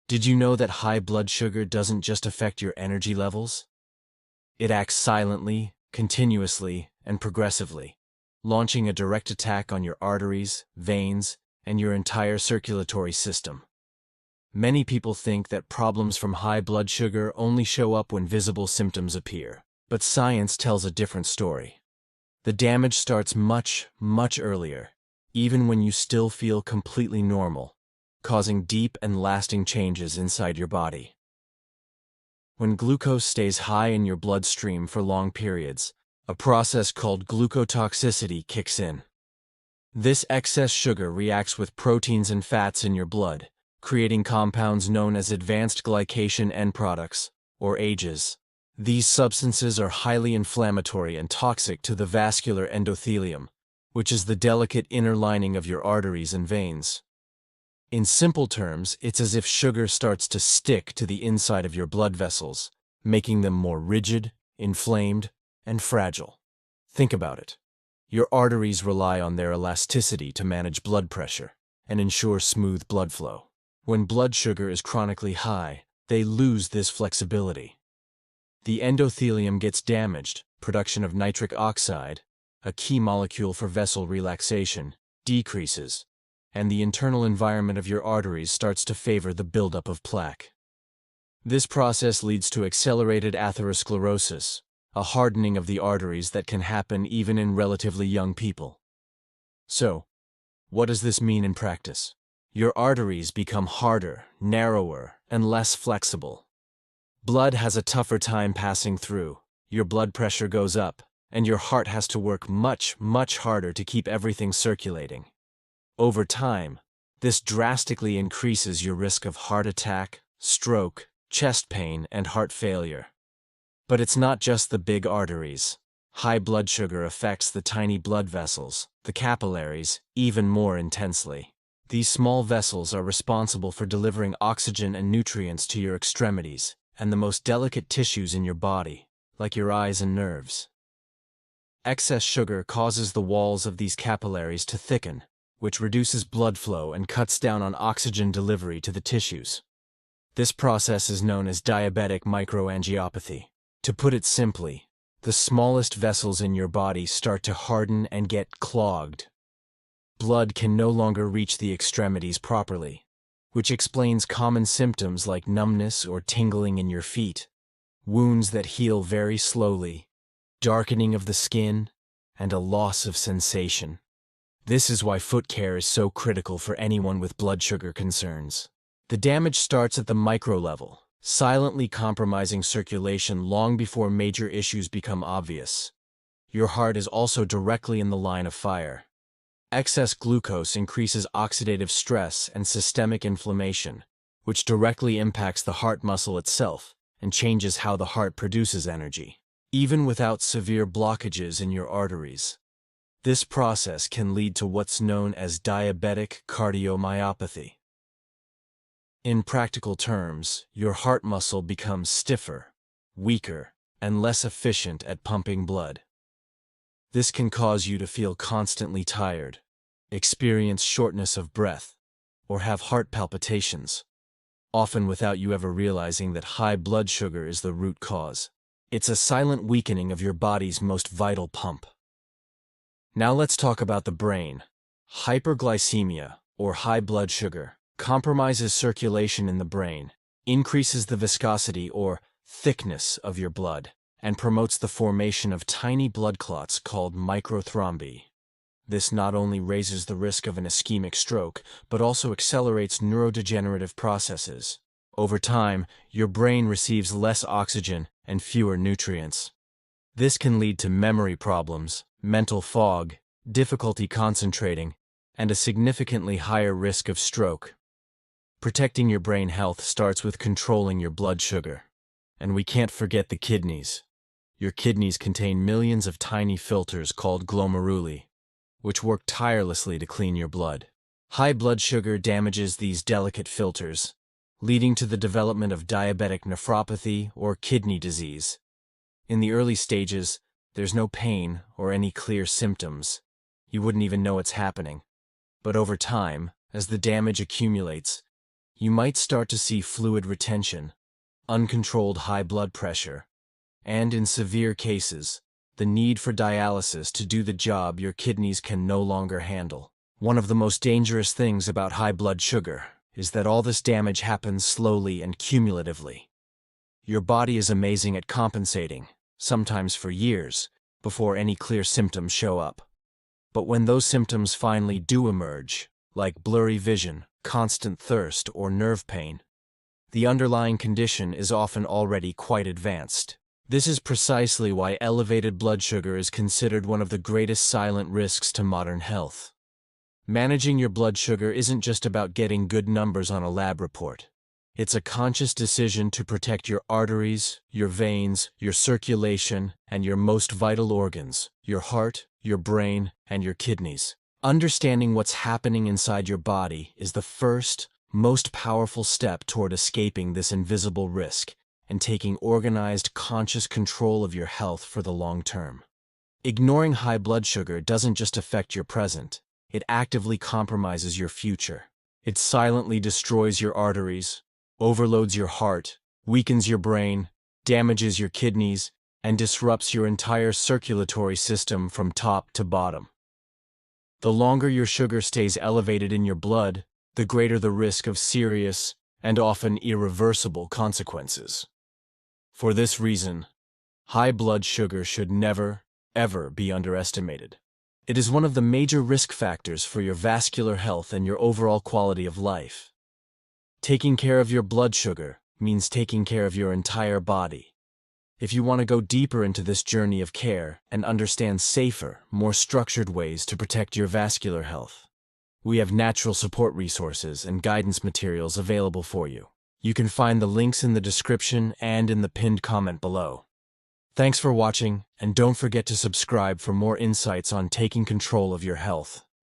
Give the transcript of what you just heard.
Did you know that high blood sugar doesn't just affect your energy levels? It acts silently, continuously, and progressively, launching a direct attack on your arteries, veins, and your entire circulatory system. Many people think that problems from high blood sugar only show up when visible symptoms appear, but science tells a different story. The damage starts much, much earlier, even when you still feel completely normal, causing deep and lasting changes inside your body. When glucose stays high in your bloodstream for long periods, a process called glucotoxicity kicks in. This excess sugar reacts with proteins and fats in your blood, creating compounds known as advanced glycation end products, or AGEs. These substances are highly inflammatory and toxic to the vascular endothelium, which is the delicate inner lining of your arteries and veins. In simple terms, it's as if sugar starts to stick to the inside of your blood vessels, making them more rigid, inflamed, and fragile. Think about it. Your arteries rely on their elasticity to manage blood pressure and ensure smooth blood flow. When blood sugar is chronically high, they lose this flexibility. The endothelium gets damaged, production of nitric oxide, a key molecule for vessel relaxation, decreases, and the internal environment of your arteries starts to favor the buildup of plaque. This process leads to accelerated atherosclerosis, a hardening of the arteries that can happen even in relatively young people. So, what does this mean in practice? Your arteries become harder, narrower, and less flexible. Blood has a tougher time passing through, your blood pressure goes up, and your heart has to work much, much harder to keep everything circulating. Over time, this drastically increases your risk of heart attack, stroke, chest pain, and heart failure. But it's not just the big arteries. High blood sugar affects the tiny blood vessels, the capillaries, even more intensely. These small vessels are responsible for delivering oxygen and nutrients to your extremities and the most delicate tissues in your body, like your eyes and nerves. Excess sugar causes the walls of these capillaries to thicken, which reduces blood flow and cuts down on oxygen delivery to the tissues. This process is known as diabetic microangiopathy. To put it simply, the smallest vessels in your body start to harden and get clogged. Blood can no longer reach the extremities properly, which explains common symptoms like numbness or tingling in your feet, wounds that heal very slowly, darkening of the skin, and a loss of sensation. This is why foot care is so critical for anyone with blood sugar concerns. The damage starts at the micro level, silently compromising circulation long before major issues become obvious. Your heart is also directly in the line of fire. Excess glucose increases oxidative stress and systemic inflammation, which directly impacts the heart muscle itself and changes how the heart produces energy. Even without severe blockages in your arteries, this process can lead to what's known as diabetic cardiomyopathy. In practical terms, your heart muscle becomes stiffer, weaker, and less efficient at pumping blood. This can cause you to feel constantly tired, experience shortness of breath, or have heart palpitations, often without you ever realizing that high blood sugar is the root cause. It's a silent weakening of your body's most vital pump. Now let's talk about the brain. Hyperglycemia, or high blood sugar, compromises circulation in the brain, increases the viscosity or thickness of your blood, and promotes the formation of tiny blood clots called microthrombi. This not only raises the risk of an ischemic stroke, but also accelerates neurodegenerative processes. Over time, your brain receives less oxygen and fewer nutrients. This can lead to memory problems, mental fog, difficulty concentrating, and a significantly higher risk of stroke. Protecting your brain health starts with controlling your blood sugar. And we can't forget the kidneys. Your kidneys contain millions of tiny filters called glomeruli, which work tirelessly to clean your blood. High blood sugar damages these delicate filters, leading to the development of diabetic nephropathy or kidney disease. In the early stages, there's no pain or any clear symptoms. You wouldn't even know it's happening. But over time, as the damage accumulates, you might start to see fluid retention, uncontrolled high blood pressure, and in severe cases, the need for dialysis to do the job your kidneys can no longer handle. One of the most dangerous things about high blood sugar is that all this damage happens slowly and cumulatively. Your body is amazing at compensating, sometimes for years, before any clear symptoms show up. But when those symptoms finally do emerge, like blurry vision, constant thirst, or nerve pain, the underlying condition is often already quite advanced. This is precisely why elevated blood sugar is considered one of the greatest silent risks to modern health. Managing your blood sugar isn't just about getting good numbers on a lab report. It's a conscious decision to protect your arteries, your veins, your circulation, and your most vital organs, your heart, your brain, and your kidneys. Understanding what's happening inside your body is the first, most powerful step toward escaping this invisible risk and taking organized, conscious control of your health for the long term. Ignoring high blood sugar doesn't just affect your present, it actively compromises your future. It silently destroys your arteries, overloads your heart, weakens your brain, damages your kidneys, and disrupts your entire circulatory system from top to bottom. The longer your sugar stays elevated in your blood, the greater the risk of serious and often irreversible consequences. For this reason, high blood sugar should never, ever be underestimated. It is one of the major risk factors for your vascular health and your overall quality of life. Taking care of your blood sugar means taking care of your entire body. If you want to go deeper into this journey of care and understand safer, more structured ways to protect your vascular health, we have natural support resources and guidance materials available for you. You can find the links in the description and in the pinned comment below. Thanks for watching, and don't forget to subscribe for more insights on taking control of your health.